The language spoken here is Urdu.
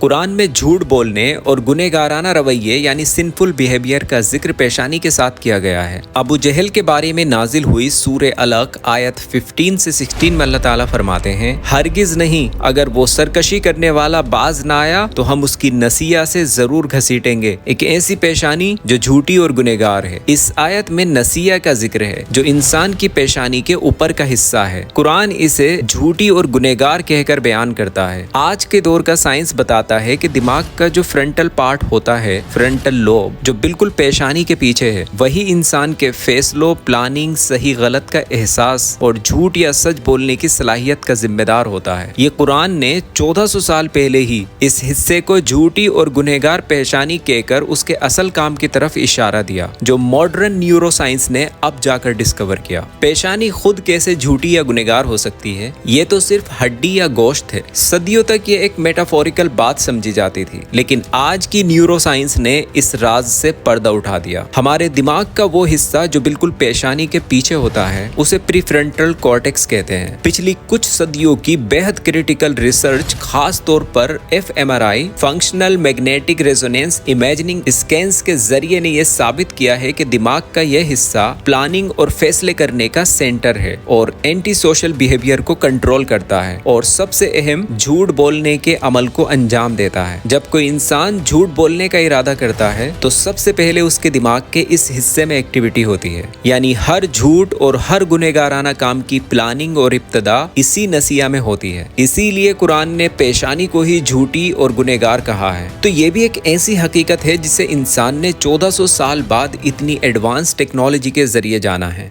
قرآن میں جھوٹ بولنے اور گنہگارانہ رویے یعنی سنفل بیہیویئر کا ذکر پیشانی کے ساتھ کیا گیا ہے۔ ابو جہل کے بارے میں نازل ہوئی سورہ علق آیت 15 سے 16 میں اللہ تعالیٰ فرماتے ہیں، ہرگز نہیں، اگر وہ سرکشی کرنے والا باز نہ آیا تو ہم اس کی نسیہ سے ضرور گھسیٹیں گے، ایک ایسی پیشانی جو جھوٹی اور گنہگار ہے۔ اس آیت میں نسیہ کا ذکر ہے جو انسان کی پیشانی کے اوپر کا حصہ ہے۔ قرآن اسے جھوٹی اور گنہگار کہہ کر بیان کرتا ہے۔ آج کے دور کا سائنس بتاتا ہے کہ دماغ کا جو فرنٹل پارٹ ہوتا ہے، فرنٹل لوب، جو بالکل پیشانی کے پیچھے ہے، وہی انسان کے فیصلوں، پلاننگ، صحیح غلط کا احساس اور جھوٹ یا سچ بولنے کی صلاحیت کا ذمہ دار ہوتا ہے۔ یہ قرآن نے 1400 سال پہلے ہی اس حصے کو جھوٹی اور گنہگار پیشانی کہہ کر اس کے اصل کام کی طرف اشارہ دیا، جو ماڈرن نیورو سائنس نے اب جا کر ڈسکور کیا۔ پیشانی خود کیسے جھوٹی یا گنہگار ہو سکتی ہے؟ یہ تو صرف ہڈی یا گوشت ہے۔ صدیوں تک یہ ایک میٹافوریکل بات سمجھی جاتی تھی، لیکن آج کی نیورو سائنس نے اس راز سے پردہ اٹھا دیا۔ ہمارے دماغ کا وہ حصہ جو بالکل پیشانی کے پیچھے ہوتا ہے، اسے پری فرنٹل کارٹیکس کہتے ہیں۔ پچھلی کچھ صدیوں کی بہت کریٹیکل ریسرچ، خاص طور پر FMRI functional magnetic resonance imaging scans کے ذریعے نے یہ ثابت کیا ہے کہ دماغ کا یہ حصہ پلاننگ اور فیصلے کرنے کا سینٹر ہے اور اینٹی سوشل بیہیویئر کو کنٹرول کرتا ہے اور سب سے اہم جھوٹ بولنے کے عمل کو انجام دیتا ہے۔ جب کوئی انسان جھوٹ بولنے کا ارادہ کرتا ہے تو سب سے پہلے اس کے دماغ کے اس حصے میں ایکٹیویٹی ہوتی ہے، یعنی ہر جھوٹ اور ہر گنہگارانہ کام کی پلاننگ اور ابتدا اسی نسیہ میں ہوتی ہے۔ اسی لیے قرآن نے پیشانی کو ہی جھوٹی اور گنہگار کہا ہے۔ تو یہ بھی ایک ایسی حقیقت ہے جسے انسان نے 1400 سال بعد اتنی ایڈوانس ٹیکنالوجی کے ذریعے جانا ہے۔